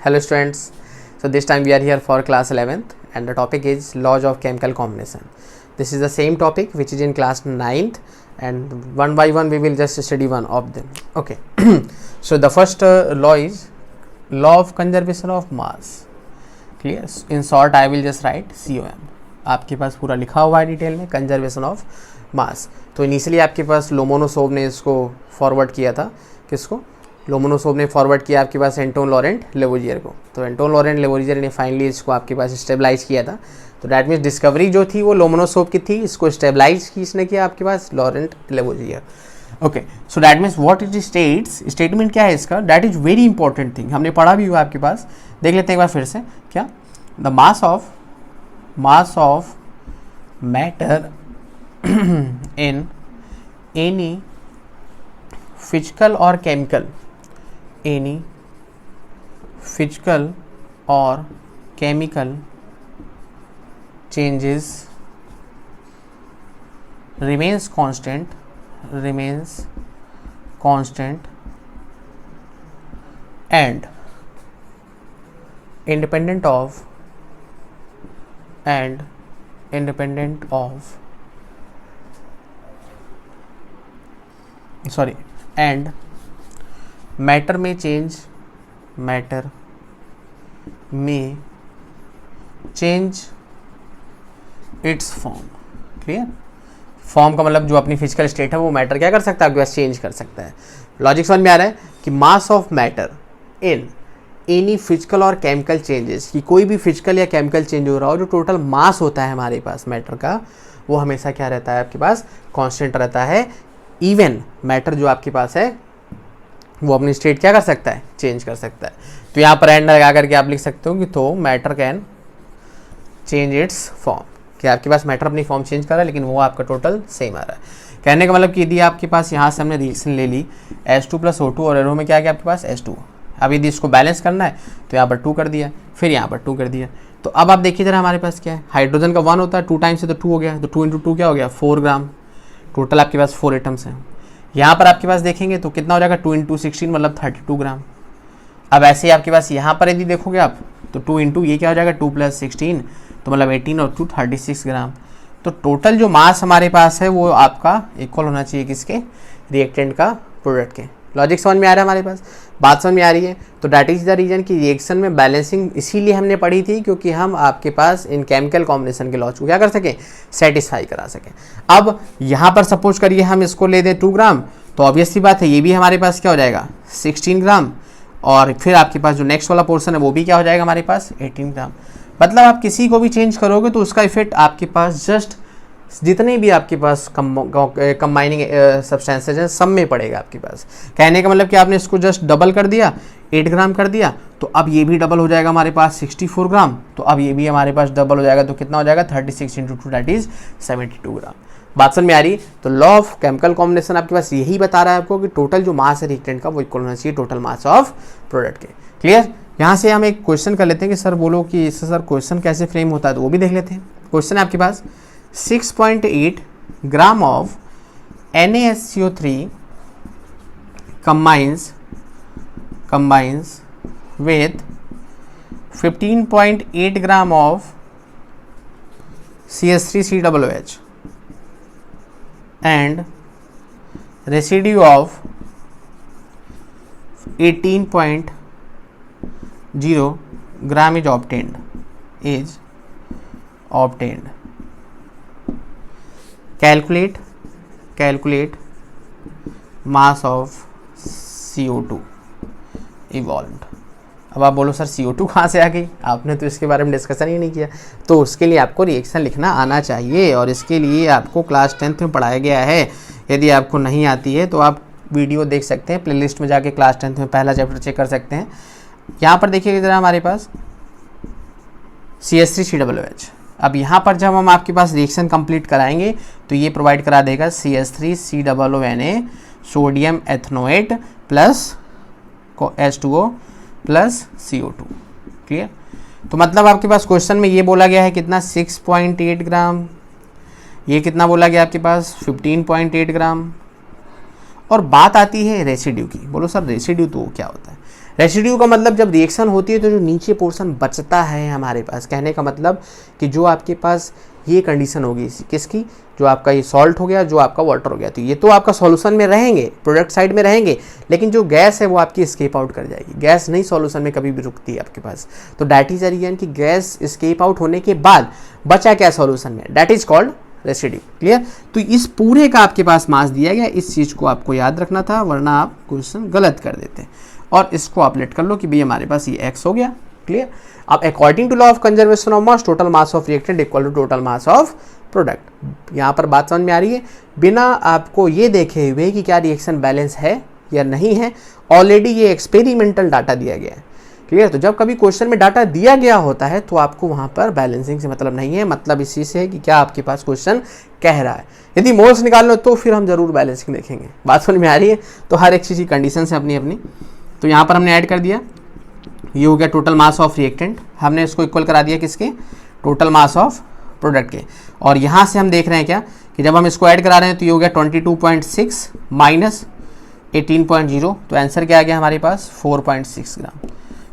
Hello students, so this time we are here for class 11th and the topic is laws of chemical combination. This is the same topic which is in class 9th and one by one we will just study one of them. Okay, so the first law is law of conservation of mass. Clear? In short I will just write COM. आपके पास पूरा लिखा हुआ है detail में conservation of मास. तो initially आपके पास Lomonosov ने इसको फॉरवर्ड किया था. किसको? लोमोनोसोव ने फॉरवर्ड किया आपके पास एंटोन लॉरेंट लेवोजियर को. तो एंटोन लॉरेंट लेवोजियर ने फाइनली इसको आपके पास स्टेबलाइज किया था. तो डैट मीन्स डिस्कवरी जो थी वो लोमोनोसोव की थी, इसको स्टेबलाइज किसने किया आपके पास? Laurent Lavoisier. Okay, so that means what it states, statement क्या है इसका? That is very important thing. हमने पढ़ा भी हुआ आपके पास, देख लेते हैं एक बार फिर से. क्या? The mass of matter in any physical or chemical changes remains constant and independent of and matter may change its form. Clear? Form का मतलब जो अपनी फिजिकल स्टेट है वो मैटर क्या कर सकता है? आपके पास चेंज कर सकता है. लॉजिक समझ में आ रहा है कि mass of matter in any physical और केमिकल चेंजेस, कि कोई भी फिजिकल या केमिकल चेंज हो रहा हो, जो टोटल मास होता है हमारे पास मैटर का, वो हमेशा क्या रहता है आपके पास? कांस्टेंट रहता है. इवन मैटर जो आपके पास है वो अपनी स्टेट क्या कर सकता है? चेंज कर सकता है. तो यहाँ पर एंड लगा करके आप लिख सकते हो कि तो matter can change it's form, कि आपके पास मैटर अपनी फॉर्म चेंज कर रहा है लेकिन वो आपका टोटल सेम आ रहा है. कहने का मतलब कि यदि आपके पास यहाँ से हमने रिएक्शन ले ली H2 + O2 और एरो में क्या गया आपके पास? H2. अब यदि इसको बैलेंस करना है तो यहाँ पर 2 कर दिया, फिर यहाँ पर 2 कर दिया. तो अब आप देखिए जरा हमारे पास क्या है? हाइड्रोजन का 1 होता है, 2 टाइम्स से तो 2 हो गया, तो 2 × 2 क्या हो गया? 4 ग्राम. टोटल आपके पास 4 एटम्स हैं. यहाँ पर आपके पास देखेंगे तो कितना हो जाएगा? 2 × 16 मतलब 32 ग्राम. अब ऐसे ही आपके पास यहाँ पर यदि देखोगे आप तो 2 × ये क्या हो जाएगा? 2 + 16 तो मतलब 18 और 2 36 ग्राम. तो टोटल जो मास हमारे पास है वो आपका इक्वल होना चाहिए किसके? रिएक्टेंट का प्रोडक्ट के. लॉजिक समझ में आ रहा है हमारे पास? बात समझ में आ रही है? तो डैट इज द रीजन कि रिएक्शन में बैलेंसिंग इसीलिए हमने पढ़ी थी क्योंकि हम आपके पास इन केमिकल कॉम्बिनेशन के लॉज को क्या कर सकें? सेटिस्फाई करा सकें. अब यहाँ पर सपोज करिए हम इसको ले दें 2 ग्राम, तो ऑब्वियसली बात है ये भी हमारे पास क्या हो जाएगा? 16 ग्राम. और फिर आपके पास जो नेक्स्ट वाला पोर्सन है वो भी क्या हो जाएगा हमारे पास? 18 ग्राम. मतलब आप किसी को भी चेंज करोगे तो उसका इफेक्ट आपके पास जस्ट जितने भी आपके पास कंबाइनिंग सब्सटेंसेज हैं सब में पड़ेगा आपके पास. कहने का मतलब कि आपने इसको जस्ट डबल कर दिया, 8 ग्राम कर दिया, तो अब ये भी डबल हो जाएगा हमारे पास 64 ग्राम. तो अब ये भी हमारे पास डबल हो जाएगा, तो कितना हो जाएगा? 36 × 2 दैट इज 72 ग्राम. बात समझ में आ रही? तो लॉ ऑफ केमिकल कॉम्बिनेशन आपके पास यही बता रहा है आपको कि टोटल जो मास है रिएक्टेंट का वो इक्वल होना चाहिए टोटल मास ऑफ प्रोडक्ट के. क्लियर? यहाँ से हम एक क्वेश्चन कर लेते हैं कि सर बोलो कि इससे सर क्वेश्चन कैसे फ्रेम होता है, तो वो भी देख लेते हैं. क्वेश्चन है आपके पास 6.8 gram of NaSCO3 combines with 15.8 gram of CH3COOH and residue of 18.0 gram is obtained. Calculate mass of CO2 evolved. अब आप बोलो सर CO2 कहाँ से आ गई? आपने तो इसके बारे में डिस्कशन ही नहीं किया. तो उसके लिए आपको रिएक्शन लिखना आना चाहिए और इसके लिए आपको क्लास 10th में पढ़ाया गया है. यदि आपको नहीं आती है तो आप वीडियो देख सकते हैं, प्लेलिस्ट में जाके क्लास 10th में पहला चैप्टर चेक कर सकते हैं. यहाँ पर देखिए ज़रा हमारे पास CH3COOH. अब यहाँ पर जब हम आपके पास रिएक्शन कंप्लीट कराएंगे तो ये प्रोवाइड करा देगा CH3COONA sodium ethanoate plus H2O plus CO2. Clear? तो मतलब आपके पास क्वेश्चन में ये बोला गया है कितना? 6.8 ग्राम. ये कितना बोला गया आपके पास? 15.8 ग्राम. और बात आती है रेसिड्यू की. बोलो सर रेसिड्यू तो क्या होता है? रेसिड्यू का मतलब जब रिएक्शन होती है तो जो नीचे पोर्शन बचता है हमारे पास, कहने का मतलब कि जो आपके पास ये कंडीशन होगी किसकी, जो आपका ये सॉल्ट हो गया, जो आपका वाटर हो गया, तो ये तो आपका सॉल्यूशन में रहेंगे, प्रोडक्ट साइड में रहेंगे, लेकिन जो गैस है वो आपकी एस्केप आउट कर जाएगी। गैस नहीं सॉल्यूशन में कभी भी रुकती है आपके पास, तो डैट इज अगेन कि गैस एस्केप आउट होने के बाद बचा क्या सॉल्यूशन में, that is called residue. Clear? तो इस पूरे का आपके पास मास दिया गया, इस चीज़ को आपको याद रखना था, वरना आप क्वेश्चन गलत कर देते हैं। और इसको आप लेट कर लो कि भाई हमारे पास ये x हो गया। क्लियर? अब according to law of conservation of mass, total mass of reactant equal to total mass of product. यहाँ पर बात समझ में आ रही है, बिना आपको ये देखे हुए कि क्या रिएक्शन बैलेंस है या नहीं है, ऑलरेडी ये एक्सपेरिमेंटल डाटा दिया गया है। क्लियर? तो जब कभी क्वेश्चन में डाटा दिया गया होता है तो आपको वहाँ पर बैलेंसिंग से मतलब नहीं है, मतलब इस चीज़ से है कि क्या आपके पास क्वेश्चन कह रहा है। यदि मोल्स निकालना तो फिर हम जरूर बैलेंसिंग देखेंगे। बात समझ में आ रही है? तो हर एक चीज़ की कंडीशन है अपनी अपनी। तो यहाँ पर हमने ऐड कर दिया, ये हो गया टोटल मास ऑफ रिएक्टेंट, हमने इसको इक्वल करा दिया किसके, टोटल मास ऑफ प्रोडक्ट के। और यहाँ से हम देख रहे हैं क्या कि जब हम इसको ऐड करा रहे हैं तो ये हो गया 22.6 माइनस 18.0, तो आंसर क्या आ गया हमारे पास 4.6 ग्राम।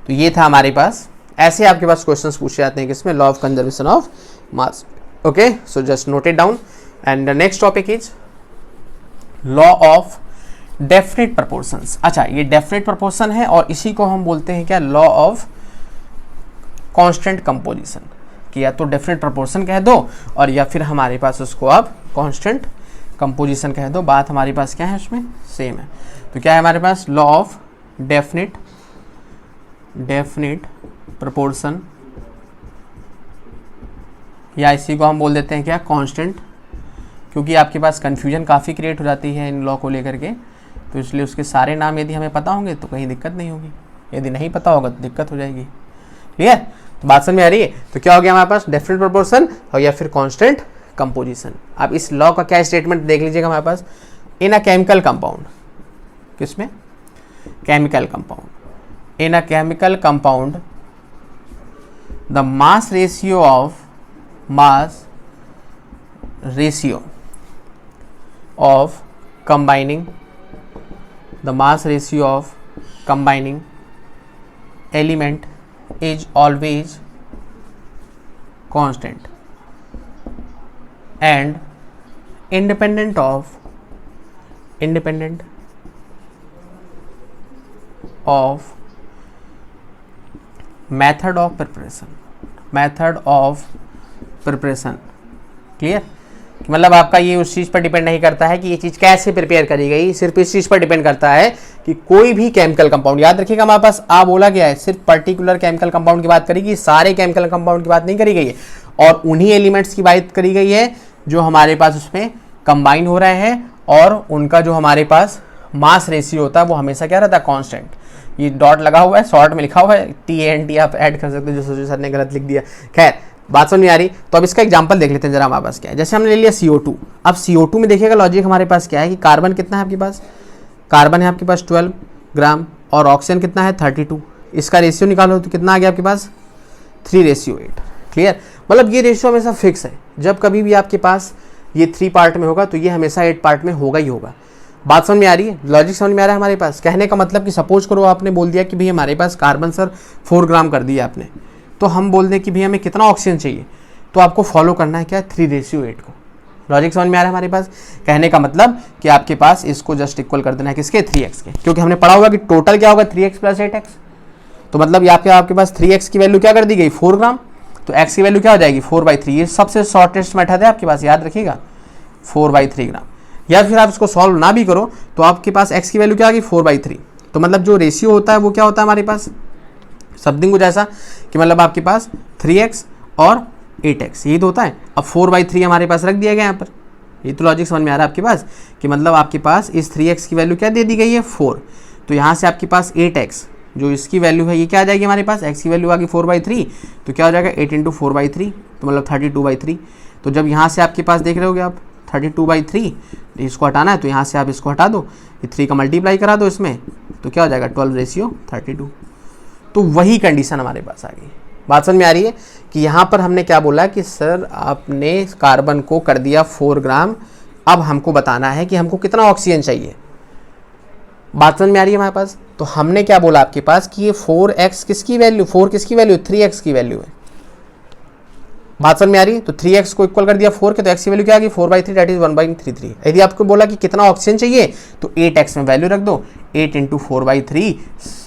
तो ये था हमारे पास। ऐसे आपके पास क्वेश्चंस पूछे जाते हैं किसमें, law of conservation of mass. Okay, so just note it down. And the next topic is law of definite proportions. अच्छा, ये डेफिनेट प्रपोर्शन है और इसी को हम बोलते हैं क्या, लॉ ऑफ कांस्टेंट कंपोजिशन। कि या तो डेफिनेट प्रपोर्शन कह दो और या फिर हमारे पास उसको आप कांस्टेंट कंपोजिशन कह दो, बात हमारे पास क्या है उसमें सेम है। तो क्या है हमारे पास, लॉ ऑफ डेफिनेट प्रपोर्शन, या इसी को हम बोल देते हैं क्या, कांस्टेंट, क्योंकि आपके पास कन्फ्यूजन काफ़ी क्रिएट हो जाती है इन लॉ को लेकर के, तो इसलिए उसके सारे नाम यदि हमें पता होंगे तो कहीं दिक्कत नहीं होगी, यदि नहीं पता होगा तो दिक्कत हो जाएगी। क्लियर? तो बात समझ में आ रही है? तो क्या हो गया हमारे पास, डेफिनेट प्रपोर्शन और या फिर कांस्टेंट कंपोजिशन। अब इस लॉ का क्या स्टेटमेंट देख लीजिएगा हमारे पास, इन अ केमिकल कंपाउंड, किसमें, chemical compound, in a chemical compound the mass ratio of combining element is always constant and independent of method of preparation. Clear? मतलब आपका ये उस चीज़ पर डिपेंड नहीं करता है कि ये चीज़ कैसे प्रिपेयर करी गई, सिर्फ इस चीज़ पर डिपेंड करता है कि कोई भी केमिकल कंपाउंड, याद रखिएगा हमारे पास आ बोला गया है, सिर्फ पर्टिकुलर केमिकल कंपाउंड की बात करेगी, सारे केमिकल कंपाउंड की बात नहीं करी गई है, और उन्हीं एलिमेंट्स की बात करी गई है जो हमारे पास उसमें कंबाइन हो रहे हैं, और उनका जो हमारे पास मास रेशियो होता है वो हमेशा क्या रहता है, कांस्टेंट। ये डॉट लगा हुआ है, शॉर्ट में लिखा हुआ है TNT, आप ऐड कर सकते हो, जो सर ने गलत लिख दिया। खैर, बात समझ नहीं आ रही, तो अब इसका एग्जांपल देख लेते हैं जरा हमारे पास क्या है। जैसे हमने ले लिया CO2, अब CO2 में देखिएगा लॉजिक हमारे पास क्या है कि कार्बन कितना है आपके पास, कार्बन है आपके पास 12 ग्राम और ऑक्सीजन कितना है 32, इसका रेशियो निकालो तो कितना आ गया आपके पास 3:8। क्लियर? मतलब ये रेशियो हमेशा फिक्स है, जब कभी भी आपके पास ये 3 पार्ट में होगा तो ये हमेशा 8 पार्ट में होगा ही होगा। बात समझ में आ रही है, लॉजिक समझ में आ रहा है हमारे पास। कहने का मतलब कि सपोज करो आपने बोल दिया कि भाई हमारे पास कार्बन सर 4 ग्राम कर दिया आपने, तो हम बोल दें कि भाई हमें कितना ऑक्सीजन चाहिए, तो आपको फॉलो करना है क्या, 3:8 को। लॉजिक समझ में आ रहा है हमारे पास। कहने का मतलब कि आपके पास इसको जस्ट इक्वल कर देना है किसके, 3x के, क्योंकि हमने पढ़ा होगा कि टोटल क्या होगा 3x + 8x, तो मतलब आपके पास 3x की वैल्यू क्या कर दी गई 4 ग्राम, तो x की वैल्यू क्या हो जाएगी 4/3। ये सबसे शॉर्टेस्ट मेथड है आपके पास, याद रखिएगा 4/3 ग्राम। या फिर आप इसको सॉल्व ना भी करो तो आपके पास x की वैल्यू क्या आ गई 4/3, तो मतलब जो रेशियो होता है वो क्या होता है हमारे पास, समथिंग कुछ ऐसा कि मतलब आपके पास 3x और 8x, यही तो होता है। अब 4/3 हमारे पास रख दिया गया यहाँ पर, ये तो लॉजिक समझ में आ रहा है आपके पास कि मतलब आपके पास इस 3x की वैल्यू क्या दे दी गई है 4, तो यहाँ से आपके पास 8x जो इसकी वैल्यू है ये क्या आ जाएगी हमारे पास, x की वैल्यू आ गई 4/3, तो क्या हो जाएगा 8 × 4/3, तो मतलब 32/3। तो जब यहाँ से आपके पास देख रहे होगे आप 32/3, इसको हटाना है तो यहाँ से आप इसको हटा दो, ये 3 का मल्टीप्लाई करा दो इसमें, तो क्या हो जाएगा 12:32। तो वही कंडीशन हमारे पास आ गई। बात समझ में आ रही है कि यहाँ पर हमने क्या बोला कि सर आपने कार्बन को कर दिया 4 ग्राम, अब हमको बताना है कि हमको कितना ऑक्सीजन चाहिए। बात समझ में आ रही है हमारे पास। तो हमने क्या बोला आपके पास कि ये 4x किसकी वैल्यू, 4 किसकी वैल्यू, 3x की वैल्यू है। बात समझ में आ रही है? तो 3x को इक्वल कर दिया 4 के, तो x की वैल्यू क्या आ गई 4/3 दैट इज 1/33। यदि आपको बोला कि कितना ऑक्सीजन चाहिए तो 8x में वैल्यू रख दो, 8 × 4/3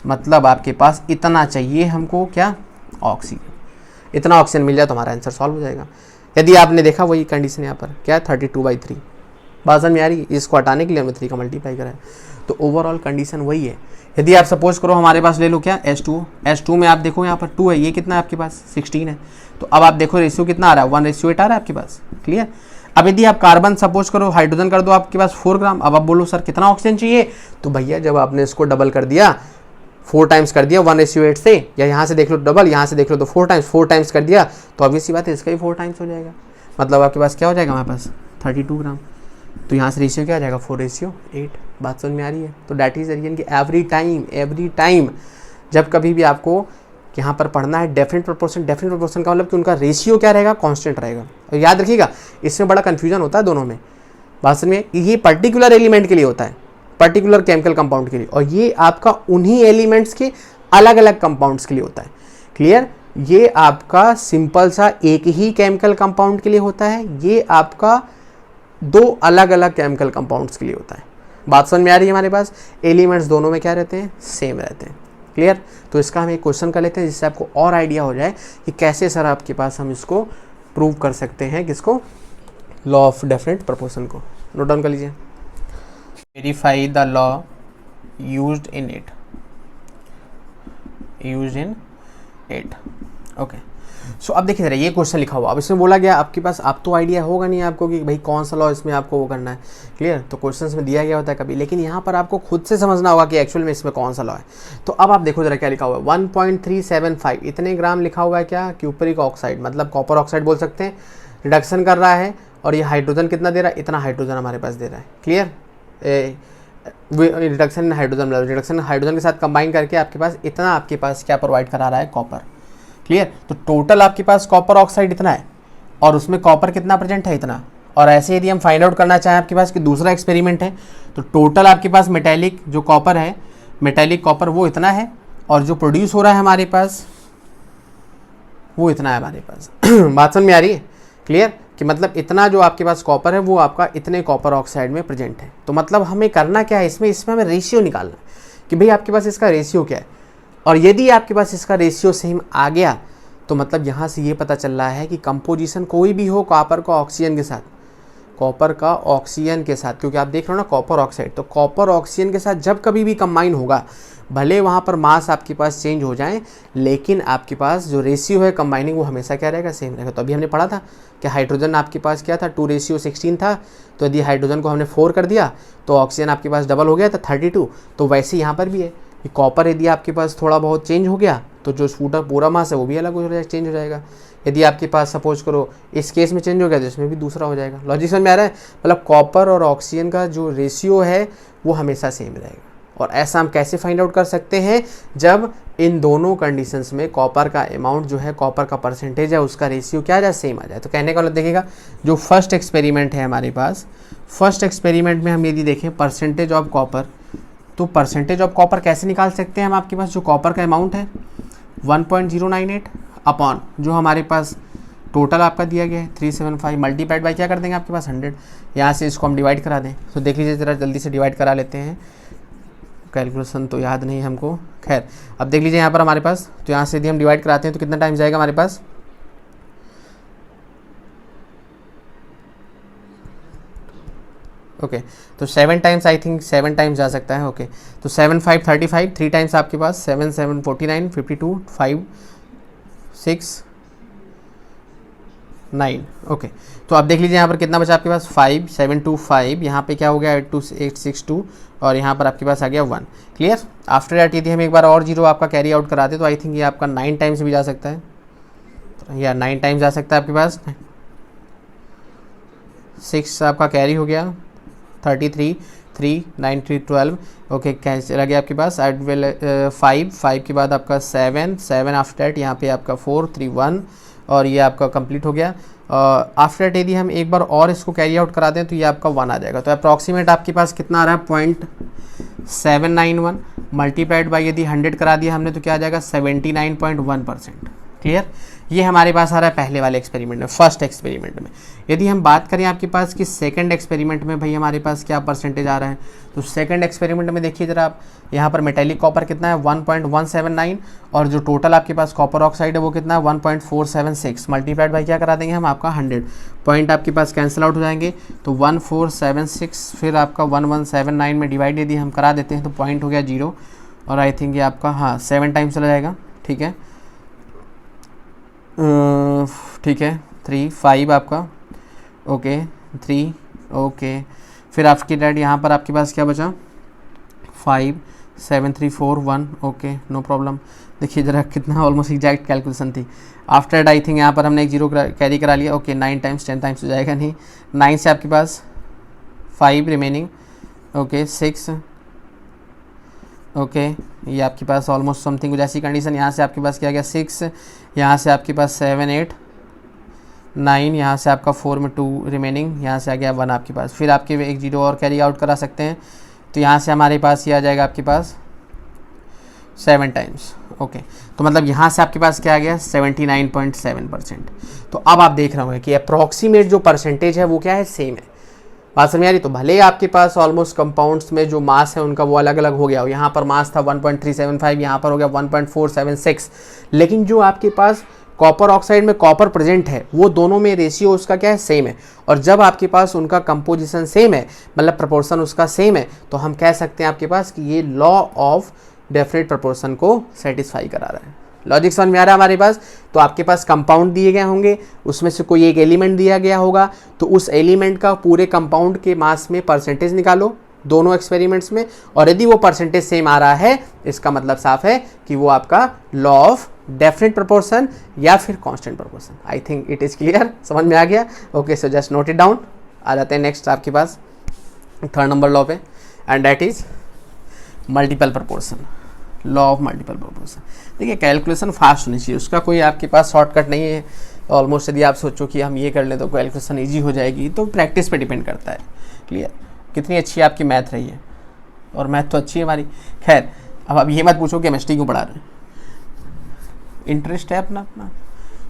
मतलब आपके पास इतना चाहिए हमको क्या, ऑक्सीजन। इतना ऑक्सीजन मिल जाए तो हमारा आंसर सॉल्व हो जाएगा। यदि आपने देखा वही कंडीशन यहाँ पर क्या 32/3। बात समझ में आ रही है? इसको हटाने के लिए हमने 3 का मल्टीप्लाई करा है, तो ओवरऑल कंडीशन वही है। यदि आप सपोज करो हमारे पास ले लो क्या H2 में आप देखो यहाँ पर 2 है, ये कितना है आपके पास 16 है, तो अब आप देखो रेशियो कितना आ रहा है 1:8 आ रहा है आपके पास। क्लियर? अब यदि आप कार्बन सपोज करो हाइड्रोजन कर दो आपके पास 4 ग्राम, अब आप बोलो सर कितना ऑक्सीजन चाहिए, तो भैया जब आपने इसको डबल कर दिया 4 टाइम्स कर दिया 1:8 से, या यहाँ से देख लो डबल, यहाँ से देख लो तो 4 टाइम्स कर दिया, तो ऑब्वियस सी बात है इसका ही 4 टाइम्स हो जाएगा, मतलब आपके पास क्या हो जाएगा हमारे पास 32 ग्राम। तो यहाँ से रेशियो क्या आ जाएगा 4:8। बात समझ में आ रही है? तो डैट इज रीजन कि एवरी टाइम जब कभी भी आपको यहाँ पर पढ़ना है डेफिनेट प्रोपोर्शन का मतलब कि उनका रेशियो क्या रहेगा, कांस्टेंट रहेगा। और याद रखिएगा इसमें बड़ा कंफ्यूजन होता है दोनों में। बात समझ में? ये पर्टिकुलर एलिमेंट के लिए होता है, पर्टिकुलर केमिकल कंपाउंड के लिए, और ये आपका उन्हीं एलिमेंट्स के अलग अलग कंपाउंड्स के लिए होता है। क्लियर? ये आपका सिंपल सा एक ही केमिकल कंपाउंड के लिए होता है, ये आपका 2 अलग अलग केमिकल कंपाउंड्स के लिए होता है। बात समझ में आ रही है? हमारे पास एलिमेंट्स दोनों में क्या रहते हैं, सेम रहते हैं। क्लियर? तो इसका हम एक क्वेश्चन कर लेते हैं जिससे आपको और आइडिया हो जाए कि कैसे सर आपके पास हम इसको प्रूव कर सकते हैं, किसको, लॉ ऑफ डेफिनेट प्रोपोर्शन को। नोट डाउन कर लीजिए। Verify the law used in it. Okay, so अब देखिए जरा ये क्वेश्चन लिखा हुआ, अब इसमें बोला गया आपके पास, आप तो आइडिया होगा नहीं आपको कि भाई कौन सा लॉ इसमें आपको वो करना है। क्लियर? तो क्वेश्चंस में दिया गया होता है कभी, लेकिन यहाँ पर आपको खुद से समझना होगा कि एक्चुअल में इसमें कौन सा लॉ है। तो अब आप देखो जरा क्या लिखा हुआ है, 1.375 इतने ग्राम लिखा हुआ है क्या, क्यूपरिक ऑक्साइड, मतलब कॉपर ऑक्साइड बोल सकते हैं, रिडक्शन कर रहा है, और ये हाइड्रोजन कितना दे रहा है, इतना हाइड्रोजन हमारे पास दे रहा है। क्लियर? रिडक्शन हाइड्रोजन के साथ कंबाइन करके आपके पास इतना आपके पास क्या प्रोवाइड करा रहा है, कॉपर। क्लियर? तो टोटल आपके पास कॉपर ऑक्साइड इतना है और उसमें कॉपर कितना प्रेजेंट है, इतना। और ऐसे यदि हम फाइंड आउट करना चाहें आपके पास कि दूसरा एक्सपेरिमेंट है, तो टोटल आपके पास मेटेलिक जो कॉपर है, मेटेलिक कॉपर वो इतना है, और जो प्रोड्यूस हो रहा है हमारे पास वो इतना है हमारे पास। बात समझ में आ रही है? क्लियर? कि मतलब इतना जो आपके पास कॉपर है वो आपका इतने कॉपर ऑक्साइड में प्रेजेंट है। तो मतलब हमें करना क्या है इसमें हमें रेशियो निकालना है कि भाई आपके पास इसका रेशियो क्या है, और यदि आपके पास इसका रेशियो सेम आ गया तो मतलब यहाँ से ये पता चल रहा है कि कंपोजिशन कोई भी हो कॉपर का ऑक्सीजन के साथ, कॉपर का ऑक्सीजन के साथ, क्योंकि आप देख रहे हो ना कॉपर ऑक्साइड, तो कॉपर ऑक्सीजन के साथ जब कभी भी कंबाइन होगा, भले वहाँ पर मास आपके पास चेंज हो जाए, लेकिन आपके पास जो रेशियो है कंबाइनिंग वो हमेशा क्या रहेगा, सेम रहेगा। तो अभी हमने पढ़ा था कि हाइड्रोजन आपके पास क्या था 2:16 था, तो यदि हाइड्रोजन को हमने 4 कर दिया तो ऑक्सीजन आपके पास डबल हो गया था 32। तो वैसे यहाँ पर भी है कि कॉपर यदि आपके पास थोड़ा बहुत चेंज हो गया तो जो पूरा मास है वो भी अलग हो जाएगा, चेंज हो जाएगा। यदि आपके पास सपोज करो इस केस में चेंज हो गया तो इसमें भी दूसरा हो जाएगा। लॉजिक समझ में आ रहा है? मतलब कॉपर और ऑक्सीजन का जो रेशियो है वो हमेशा सेम रहेगा। और ऐसा हम कैसे फाइंड आउट कर सकते हैं, जब इन दोनों कंडीशंस में कॉपर का अमाउंट जो है, कॉपर का परसेंटेज है, उसका रेशियो क्या आ जाए, सेम आ जाए। तो कहने का मतलब देखिएगा जो फर्स्ट एक्सपेरिमेंट है हमारे पास, फर्स्ट एक्सपेरिमेंट में हम यदि देखें परसेंटेज ऑफ कॉपर, तो परसेंटेज ऑफ कॉपर कैसे निकाल सकते हैं हम, आपके पास जो कॉपर का अमाउंट है 1.098 अपॉन जो हमारे पास टोटल आपका दिया गया है 375 मल्टीप्लाइड बाई क्या कर देंगे आपके पास 100। यहाँ से इसको हम डिवाइड करा दें, तो देख लीजिए ज़रा जल्दी से डिवाइड करा लेते हैं, कैलकुलेशन तो याद नहीं हमको। खैर अब देख लीजिए यहाँ पर हमारे पास, तो यहाँ से यदि हम डिवाइड कराते हैं तो कितना टाइम जाएगा हमारे पास, ओके तो 7 टाइम्स, आई थिंक 7 टाइम्स जा सकता है। ओके तो 7 5 35, 3 टाइम्स आपके पास 7 7 49 52 5 6 9। ओके तो आप देख लीजिए यहाँ पर कितना बचा आपके पास 5 7 2 5, यहाँ पे क्या हो गया 8 6 2, और यहाँ पर आपके पास आ गया 1। क्लियर? आफ्टर दैट यदि हम एक बार और जीरो आपका कैरी आउट कराते तो आई थिंक ये आपका 9 टाइम्स भी जा सकता है, या 9 टाइम्स जा सकता है आपके पास। 6 आपका कैरी हो गया 33 3 9 3 12। ओके कैंसिल आ गया आपके पास 5 के बाद आपका 7 आफ्टर दैट यहाँ पे आपका 4 3 1, और ये आपका कंप्लीट हो गया। आफ्टर दैट यदि हम एक बार और इसको कैरी आउट करा दें तो ये आपका 1 आ जाएगा। तो अप्रॉक्सीमेट आपके पास कितना आ रहा है 0.791 मल्टीप्लाइड बाई यदि 100 करा दिया हमने तो क्या आ जाएगा 79.1%। क्लियर, ये हमारे पास आ रहा है पहले वाले एक्सपेरिमेंट में, फर्स्ट एक्सपेरिमेंट में। यदि हम बात करें आपके पास कि सेकंड एक्सपेरिमेंट में भाई हमारे पास क्या परसेंटेज आ रहा है, तो सेकंड एक्सपेरिमेंट में देखिए जरा आप, यहाँ पर मेटेलिक कॉपर कितना है 1.179 और जो टोटल आपके पास कॉपर ऑक्साइड है वो कितना है 1.476 मल्टीप्लाइड बाई क्या करा देंगे हम आपका 100, पॉइंट आपके पास कैंसिल आउट हो जाएंगे तो 1476 फिर आपका 1179 में डिवाइड यदि हम करा देते हैं तो पॉइंट हो गया 0 और आई थिंक ये आपका हाँ 7 टाइम्स चला जाएगा। ठीक है, ठीक है 3 5 आपका ओके 3 ओके, फिर आपकी डेट यहाँ पर आपके पास क्या बचा 5 7 3 4 1 ओके नो प्रॉब्लम। देखिए ज़रा कितना ऑलमोस्ट एग्जैक्ट कैलकुलेशन थी। आफ्टर डेट आई थिंक यहाँ पर हमने एक 0 कैरी करा लिया। ओके 9 टाइम्स 10 टाइम्स हो जाएगा नहीं, 9 से आपके पास 5 रिमेनिंग ओके 6 ओके ये आपके पास ऑलमोस्ट समथिंग कुछ ऐसी कंडीशन। यहाँ से आपके पास क्या गया 6, यहाँ से आपके पास 7 8 9, यहाँ से आपका 4 में 2 रिमेनिंग, यहाँ से आ गया 1 आपके पास। फिर आपके एक 0 और कैरी आउट करा सकते हैं तो यहाँ से हमारे पास ये आ जाएगा आपके पास 7 टाइम्स ओके। तो मतलब यहाँ से आपके पास क्या आ गया 79.7%। तो अब आप देख रहे होंगे कि अप्रॉक्सीमेट जो परसेंटेज है वो क्या है सेम है। बात समझ आ रही? तो भले ही आपके पास ऑलमोस्ट कंपाउंड्स में जो मास है उनका वो अलग अलग हो गया हो, यहाँ पर मास था 1.375, यहाँ पर हो गया 1.476, लेकिन जो आपके पास कॉपर ऑक्साइड में कॉपर प्रेजेंट है वो दोनों में रेशियो उसका क्या है सेम है। और जब आपके पास उनका कंपोजिशन सेम है मतलब प्रोपोर्शन उसका सेम है तो हम कह सकते हैं आपके पास कि ये लॉ ऑफ डेफिनेट प्रोपोर्शन को सेटिस्फाई करा रहा है। लॉजिक समझ में आ रहा है हमारे पास? तो आपके पास कंपाउंड दिए गए होंगे, उसमें से कोई एक एलिमेंट दिया गया होगा तो उस एलिमेंट का पूरे कंपाउंड के मास में परसेंटेज निकालो दोनों एक्सपेरिमेंट्स में, और यदि वो परसेंटेज सेम आ रहा है इसका मतलब साफ है कि वो आपका लॉ ऑफ डेफिनेट प्रोपोर्शन या फिर constant proportion. I think it is clear, समझ में आ गया? Okay so just note it down. आ जाते हैं नेक्स्ट आपके पास थर्ड नंबर लॉ पे, and that is multiple proportion, law of multiple proportion. देखिए कैलकुलेशन फास्ट होनी चाहिए, उसका कोई आपके पास शॉर्टकट नहीं है। ऑलमोस्ट यदि आप सोचो कि हम ये कर लें तो कैलकुलेशन ईजी हो जाएगी, तो प्रैक्टिस पे डिपेंड करता है। क्लियर? कितनी अच्छी आपकी मैथ रही है, और मैथ तो अच्छी है हमारी। खैर अब आप ये मत पूछो केमिस्ट्री क्यों पढ़ा रहे हैं, इंटरेस्ट है अपना अपना,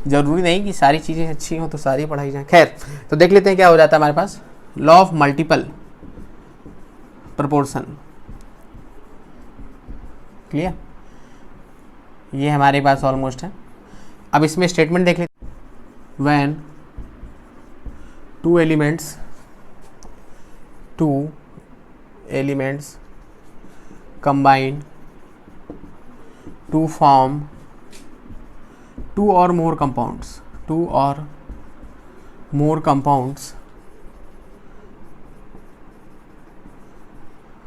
ज़रूरी नहीं कि सारी चीज़ें अच्छी हों तो सारी पढ़ाई जाए। खैर तो देख लेते हैं क्या हो जाता है हमारे पास। Law of multiple proportion, clear? ये हमारे पास ऑलमोस्ट है। अब इसमें स्टेटमेंट देख लेते हैं। When two elements combine to form two or more compounds,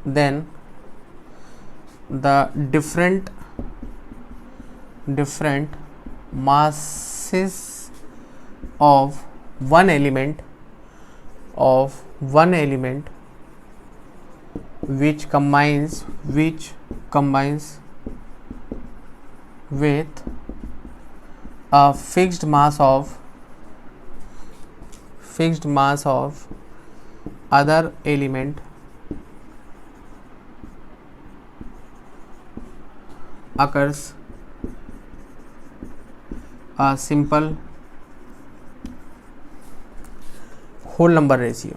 then the different masses of one element which combines with a fixed mass of other element occurs a simple whole number ratio।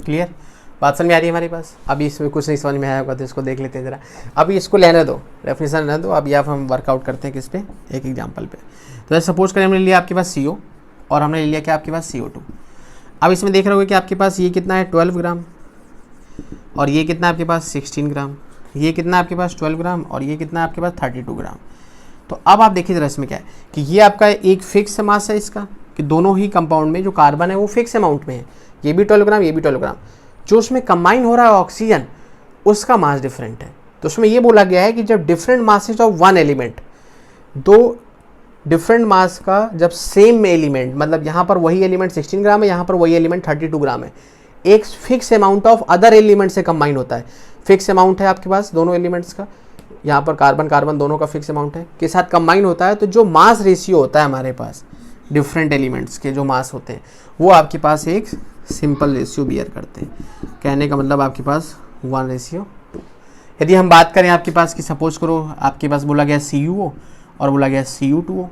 Clear? बात समझ में आ रही है हमारे पास? अभी इसमें कुछ नहीं समझ में आया होगा तो इसको देख लेते हैं ज़रा। अभी इसको लेने दो, डेफिनेशन रहने दो। अभी आप हम वर्कआउट करते हैं किस पे, एक एग्जांपल पे। तो जैसे सपोज करें हमने लिया आपके पास CO और हमने लिया क्या आपके पास CO2। अब इसमें देख रहे हो कि आपके पास ये कितना है 12 ग्राम, और ये कितना आपके पास 16 ग्राम, ये कितना आपके पास 12 ग्राम, और ये कितना आपके पास 32 ग्राम। तो अब आप देखिए ज़रा इसमें क्या है कि ये आपका एक फिक्स मास है इसका, कि दोनों ही कंपाउंड में जो कार्बन है वो फिक्स अमाउंट में है, ये भी 12 ग्राम ये भी 12 ग्राम। जो उसमें कंबाइन हो रहा है ऑक्सीजन उसका मास डिफरेंट है। तो उसमें ये बोला गया है कि जब different masses of one element, दो डिफरेंट मास का जब सेम एलिमेंट, मतलब यहाँ पर वही एलिमेंट 16 ग्राम है, यहाँ पर वही एलिमेंट 32 ग्राम है, एक fix amount of other element से कंबाइन होता है। फिक्स अमाउंट है आपके पास दोनों एलिमेंट्स का, यहाँ पर कार्बन कार्बन दोनों का फिक्स अमाउंट है, के साथ कंबाइन होता है, तो जो मास रेशियो होता है हमारे पास डिफरेंट एलिमेंट्स के जो मास होते हैं वो आपके पास एक सिंपल रेशियो बियर करते हैं। कहने का मतलब आपके पास 1:2। यदि हम बात करें आपके पास कि सपोज करो आपके पास बोला गया CuO और बोला गया Cu2O,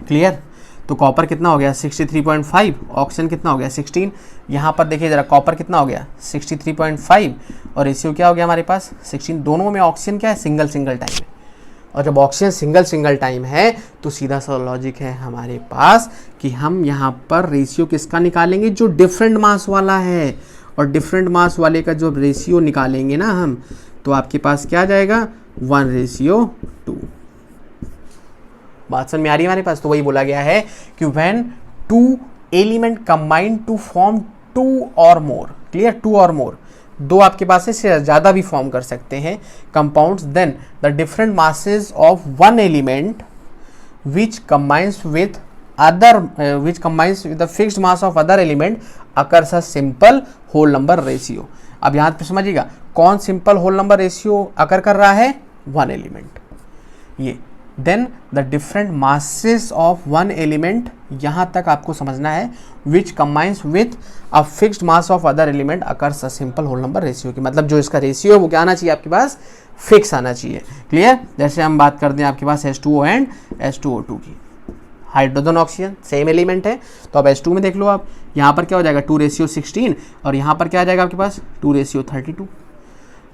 क्लियर। तो कॉपर कितना हो गया 63.5, ऑक्सीजन कितना हो गया 16। यहाँ पर देखिए ज़रा कॉपर कितना हो गया 63.5 और रेशियो क्या हो गया हमारे पास 16। दोनों में ऑक्सीजन क्या है सिंगल टाइम है, और जब ऑक्सीजन सिंगल टाइम है तो सीधा सा लॉजिक है हमारे पास कि हम यहाँ पर रेशियो किसका निकालेंगे, जो डिफरेंट मास वाला है। और डिफरेंट मास वाले का जो रेशियो निकालेंगे ना हम, तो आपके पास क्या आ जाएगा 1:2। बात समझ में आ रही है हमारे पास। तो वही बोला गया है कि when two element combine to form 2 और मोर, क्लियर, 2 और मोर, दो आपके पास से ज़्यादा भी फॉर्म कर सकते हैं compounds, then the different masses of one element which combines with the fixed mass of other element occurs a simple whole number ratio. अब यहाँ पे समझिएगा कौन simple whole number ratio occur कर रहा है, वन एलिमेंट। ये then the different masses of one element, यहाँ तक आपको समझना है, which combines with a fixed mass of other element occurs a simple whole number ratio की, मतलब जो इसका रेशियो है वो क्या आना चाहिए आपके पास, फिक्स आना चाहिए, क्लियर। जैसे हम बात करते हैं आपके पास H2O एंड H2O2 की, हाइड्रोजन ऑक्सीजन सेम एलिमेंट है, तो अब H2 में देख लो आप, यहाँ पर क्या हो जाएगा 2:16 और यहाँ पर क्या आ जाएगा आपके पास 2:32।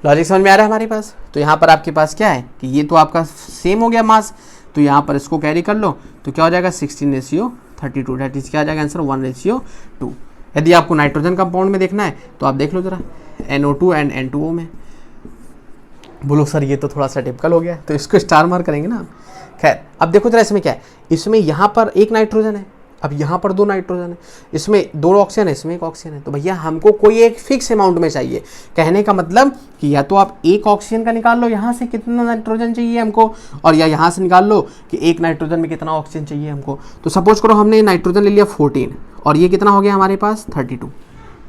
लॉजिक समझ में आ रहा है हमारे पास। तो यहाँ पर आपके पास क्या है कि ये तो आपका सेम हो गया मास, तो यहाँ पर इसको कैरी कर लो तो क्या हो जाएगा 16:32, दैट इज क्या आ जाएगा आंसर 1:2। यदि आपको नाइट्रोजन कंपाउंड में देखना है तो आप देख लो जरा NO2 एंड N2O में। बोलो सर ये तो थोड़ा सा टिपिकल हो गया, तो इसको स्टार मार्क करेंगे ना। खैर अब देखो जरा इसमें क्या है, इसमें यहाँ पर एक नाइट्रोजन है, अब यहाँ पर 2 नाइट्रोजन है, इसमें 2 ऑक्सीजन है, इसमें 1 ऑक्सीजन है, तो भैया हमको कोई एक फिक्स अमाउंट में चाहिए। कहने का मतलब कि या तो आप एक ऑक्सीजन का निकाल लो यहाँ से कितना नाइट्रोजन चाहिए हमको, और या यहाँ से निकाल लो कि एक नाइट्रोजन में कितना ऑक्सीजन चाहिए हमको। तो सपोज करो हमने नाइट्रोजन ले लिया 14 और ये कितना हो गया हमारे पास 32,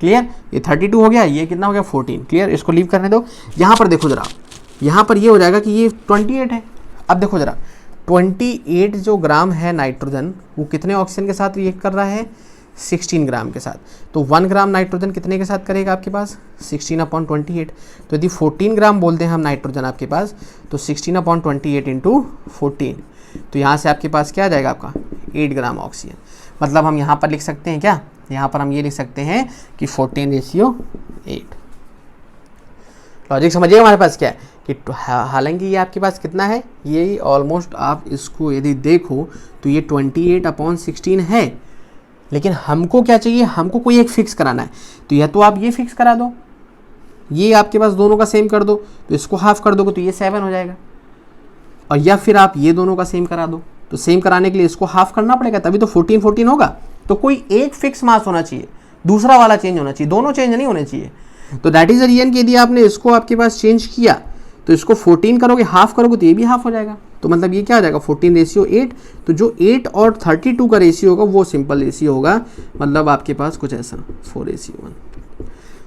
क्लियर। ये 32 हो गया, ये कितना हो गया 14, क्लियर। इसको लीव करने दो। यहाँ पर देखो जरा, यहाँ पर ये हो जाएगा कि ये 28 है। अब देखो जरा 28 जो ग्राम है नाइट्रोजन वो कितने ऑक्सीजन के साथ रिएक्ट कर रहा है, 16 ग्राम के साथ। तो 1 ग्राम नाइट्रोजन कितने के साथ करेगा आपके पास 16/28। तो यदि 14 ग्राम बोलते हैं हम नाइट्रोजन आपके पास, तो 16/28 इंटू 14, तो यहाँ से आपके पास क्या आ जाएगा आपका 8 ग्राम ऑक्सीजन। मतलब हम यहाँ पर लिख सकते हैं क्या, यहाँ पर हम ये लिख सकते हैं कि 14:8। लॉजिक समझिए हमारे पास क्या है कि हालांकि ये आपके पास कितना है, ये ऑलमोस्ट आप इसको यदि देखो तो ये 28/16 है, लेकिन हमको क्या चाहिए, हमको कोई एक फिक्स कराना है। तो या तो आप ये फिक्स करा दो, ये आपके पास दोनों का सेम कर दो, तो इसको हाफ कर दोगे तो ये 7 हो जाएगा, और या फिर आप ये दोनों का सेम करा दो। तो सेम कराने के लिए इसको हाफ करना पड़ेगा, तभी तो 14 होगा। तो कोई एक फिक्स मास होना चाहिए, दूसरा वाला चेंज होना चाहिए, दोनों चेंज नहीं होने चाहिए। तो दैट इज द रीजन कि यदि आपने इसको आपके पास चेंज किया तो इसको 14 करोगे, हाफ करोगे तो ये भी हाफ हो जाएगा। तो मतलब ये क्या हो जाएगा 14:8। तो जो 8 और 32 का रेशियो होगा वो सिंपल रेशियो होगा, मतलब आपके पास कुछ ऐसा 4:1।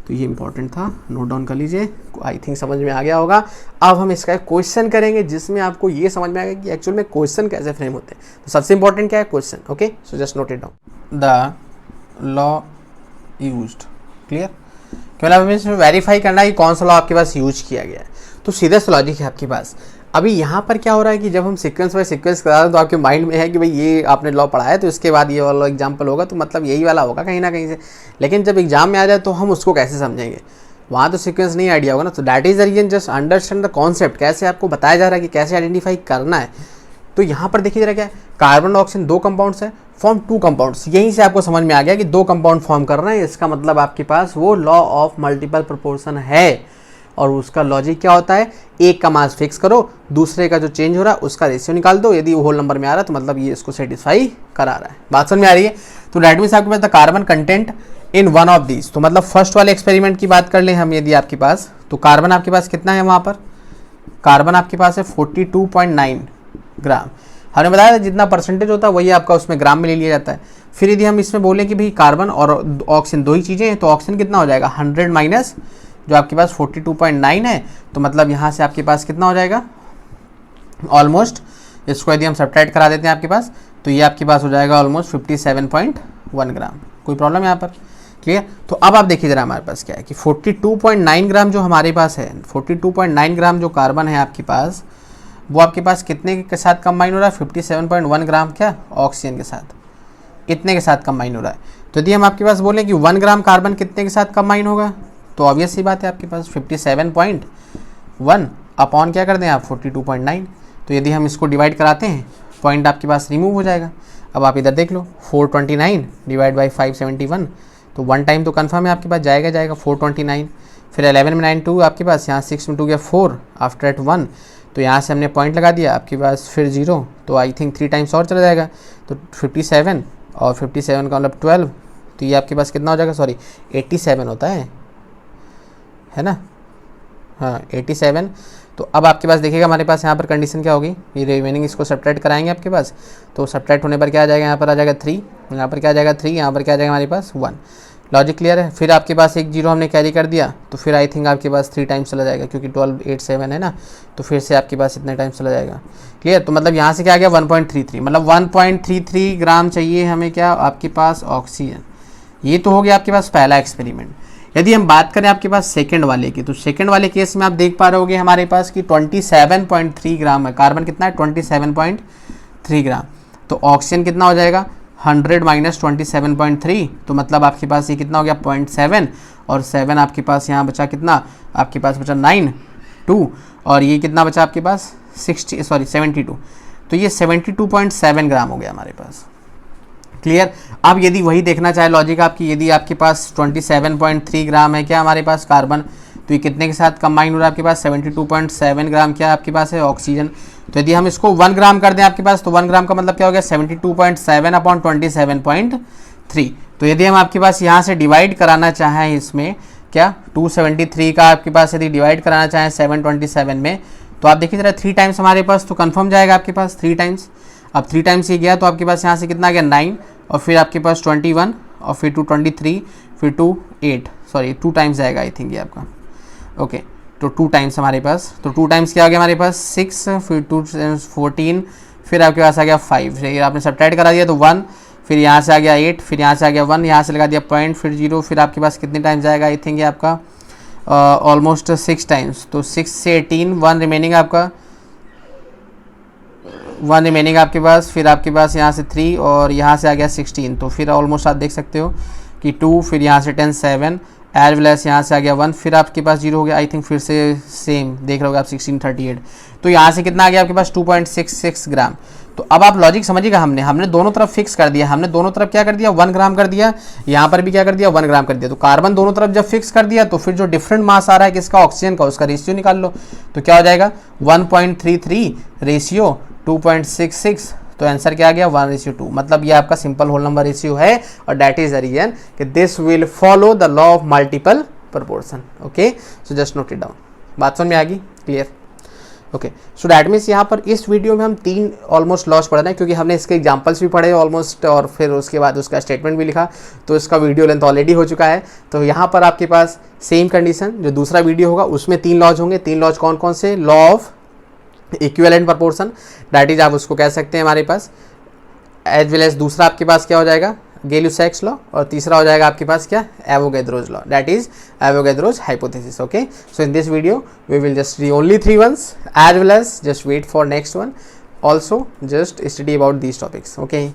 तो ये इंपॉर्टेंट था, नोट डाउन कर लीजिए। आई थिंक समझ में आ गया होगा। अब हम इसका एक क्वेश्चन करेंगे जिसमें आपको ये समझ में आएगा कि एक्चुअल में क्वेश्चन कैसे फ्रेम होते हैं। तो सबसे इंपॉर्टेंट क्या है, question. Okay, so just note it down. The law used, clear. केवल हमें इसमें वेरीफाई करना है कि कौन सा लॉ आपके पास यूज किया गया है। तो सीधा सा लॉजिक है आपके पास। अभी यहाँ पर क्या हो रहा है कि जब हम सीक्वेंस बाय सीक्वेंस करा रहे हैं तो आपके माइंड में है कि भाई ये आपने लॉ पढ़ा है तो इसके बाद ये वाला एग्जाम्पल होगा, तो मतलब यही वाला होगा कहीं ना कहीं से। लेकिन जब एग्जाम में आ जाए तो हम उसको कैसे समझेंगे, वहाँ तो सीक्वेंस नहीं आइडिया होगा ना। तो that is the reason, just understand the concept, कैसे आपको बताया जा रहा है कि कैसे आइडेंटिफाई करना है। तो यहाँ पर देखिए जरा क्या है, कार्बन ऑक्सीजन 2 कंपाउंड्स है, फॉर्म 2 कंपाउंड्स। यहीं से आपको समझ में आ गया कि 2 कंपाउंड फॉर्म कर रहे हैं, इसका मतलब आपके पास वो लॉ ऑफ मल्टीपल प्रोपोर्शन है। और उसका लॉजिक क्या होता है, एक का मास फिक्स करो, दूसरे का जो चेंज हो रहा है उसका रेशियो निकाल दो। यदि वो होल नंबर में आ रहा है तो मतलब ये इसको सेटिस्फाई करा रहा है। बात समझ में आ रही है। तो दैट मींस आपके पास the carbon content in one of these. तो मतलब फर्स्ट वाले एक्सपेरिमेंट की बात कर लें हम, यदि आपके पास, तो कार्बन आपके पास कितना है, वहाँ पर कार्बन आपके पास है 42.9 ग्राम। हमने बताया था जितना परसेंटेज होता है वही आपका उसमें ग्राम में ले लिया जाता है। फिर यदि हम इसमें बोलें कि भाई कार्बन और ऑक्सीजन 2 ही चीज़ें हैं, तो ऑक्सीजन कितना हो जाएगा 100 माइनस जो आपके पास 42.9 है, तो मतलब यहाँ से आपके पास कितना हो जाएगा ऑलमोस्ट इसको यदि हम सब्ट्रैक्ट करा देते हैं आपके पास, तो ये आपके पास हो जाएगा ऑलमोस्ट 57.1 ग्राम। कोई प्रॉब्लम यहाँ पर? क्लियर? तो अब आप देखिए जरा हमारे पास क्या है कि 42.9 ग्राम जो हमारे पास है, 42.9 ग्राम जो कार्बन है आपके पास, वो आपके पास कितने के साथ कंबाइन हो रहा है? 57.1 ग्राम क्या ऑक्सीजन के साथ, इतने के साथ कंबाइन हो रहा है। तो यदि हम आपके पास बोलें कि 1 ग्राम कार्बन कितने के साथ कंबाइन होगा, तो ऑब्वियस सी बात है आपके पास 57.1 अपॉन क्या कर दें आप 42.9। तो यदि हम इसको डिवाइड कराते हैं, पॉइंट आपके पास रिमूव हो जाएगा। अब आप इधर देख लो, 429 डिवाइड बाई 571, तो 1 टाइम तो कन्फर्म है आपके पास जाएगा 429। फिर 11 में 9 2 आपके पास, यहाँ 6 में 2 गया 4, आफ्टर एट 1, तो यहाँ से हमने पॉइंट लगा दिया आपके पास, फिर 0, तो आई थिंक 3 टाइम्स और चला जाएगा, तो 57 और 57 का मतलब 12, तो ये आपके पास कितना हो जाएगा? सॉरी 87 होता है ना? हाँ 87। तो अब आपके पास देखिएगा हमारे पास यहाँ पर कंडीशन क्या होगी, ये रिमेनिंग इसको सब्ट्रैक्ट कराएंगे आपके पास, तो सब्ट्रैक्ट होने पर क्या आ जाएगा? यहाँ पर आ जाएगा 3, यहाँ पर क्या आ जाएगा 3, यहाँ पर क्या आ जाएगा हमारे पास 1। लॉजिक क्लियर है? फिर आपके पास एक 0 हमने कैरी कर दिया, तो फिर आई थिंक आपके पास 3 टाइम्स चला जाएगा, क्योंकि 1287 है ना, तो फिर से आपके पास इतने टाइम्स चला जाएगा। क्लियर? तो मतलब यहाँ से क्या आ गया 1.33, मतलब 1.33 ग्राम चाहिए हमें क्या आपके पास ऑक्सीजन। ये तो हो गया आपके पास पहला एक्सपेरिमेंट। यदि हम बात करें आपके पास सेकंड वाले की, तो सेकंड वाले केस में आप देख पा रहे होगे हमारे पास कि 27.3 ग्राम है, कार्बन कितना है 27.3 ग्राम, तो ऑक्सीजन कितना हो जाएगा 100 माइनस 27.3, तो मतलब आपके पास ये कितना हो गया 0.7, और 7 आपके पास यहाँ बचा कितना, आपके पास बचा 9 2, और ये कितना बचा आपके पास 72, तो ये 72.7 ग्राम हो गया हमारे पास। क्लियर? अब यदि वही देखना चाहे लॉजिक आपकी, यदि आपके पास 27.3 ग्राम है क्या हमारे पास कार्बन, तो ये कितने के साथ कंबाइन हो रहा है आपके पास 72.7 ग्राम क्या आपके पास है ऑक्सीजन। तो यदि हम इसको 1 ग्राम कर दें आपके पास, तो 1 ग्राम का मतलब क्या हो गया 72.7 अपॉन 27.3। तो यदि हम आपके पास यहाँ से डिवाइड कराना चाहें इसमें क्या 273 का आपके पास यदि डिवाइड कराना चाहें 727 में, तो आप देखिए जरा 3 टाइम्स हमारे पास तो कन्फर्म जाएगा आपके पास 3 टाइम्स। अब 3 टाइम्स ये गया तो आपके पास यहाँ से कितना आ गया 9, और फिर आपके पास 21, और फिर 2 23, फिर 2 8, सॉरी 2 टाइम्स जाएगा आई थिंक ये आपका। ओके, तो 2 टाइम्स हमारे पास, तो 2 टाइम्स क्या आ गया हमारे पास 6, फिर 2 14, फिर आपके पास आ गया 5, फिर आपने सब्ट्रैक्ट करा दिया तो 1, फिर यहाँ से आ गया 8, फिर यहाँ से आ गया 1, यहाँ से लगा दिया पॉइंट, फिर 0, फिर आपके पास कितने टाइम्स जाएगा आई थिंक ये आपका ऑलमोस्ट 6 टाइम्स, तो 6 से 18, 1 रिमेनिंग आपका, 1 रिमेनिंग आपके पास, फिर आपके पास यहाँ से 3, और यहाँ से आ गया 16, तो फिर ऑलमोस्ट आप देख सकते हो कि 2, फिर यहाँ से 10 7, एज वेल एज यहाँ से आ गया 1, फिर आपके पास 0 हो गया आई थिंक, फिर से सेम देख रहे हो आप 1638, तो यहाँ से कितना आ गया आपके पास 2.66 ग्राम। तो अब आप लॉजिक समझिएगा, हमने दोनों तरफ फिक्स कर दिया, हमने दोनों तरफ क्या कर दिया 1 ग्राम कर दिया, यहाँ पर भी क्या कर दिया 1 ग्राम कर दिया, तो कार्बन दोनों तरफ जब फिक्स कर दिया तो फिर जो डिफरेंट मास आ रहा है किसका ऑक्सीजन का, उसका रेशियो निकाल लो, तो क्या हो जाएगा 1.33 रेशियो 2.66, तो आंसर क्या आ गया 1:2, मतलब ये आपका सिंपल होल नंबर रेशियो है, और दैट इज द रीजन कि this will follow the law of multiple proportion. Okay, so just note it down. बात समझ में आ गई? Clear? Okay, so that means यहाँ पर इस वीडियो में हम 3 ऑलमोस्ट लॉस पढ़ रहे हैं, क्योंकि हमने इसके एग्जांपल्स भी पढ़े ऑलमोस्ट, और फिर उसके बाद उसका स्टेटमेंट भी लिखा, तो इसका वीडियो लेंथ ऑलरेडी हो चुका है। तो यहाँ पर आपके पास सेम कंडीशन, जो दूसरा वीडियो होगा उसमें 3 लॉज होंगे। 3 लॉज कौन कौन से? Law of equivalent proportion, that is आप उसको कह सकते हैं हमारे पास, एज वेल एज दूसरा आपके पास क्या हो जाएगा गैली-लुसाक्स लॉ, और तीसरा हो जाएगा आपके पास क्या Avogadro's law, that is Avogadro's hypothesis. Okay, so in this video we will just re only 3 ones, as well as just wait for next one, also just study about these topics. Okay.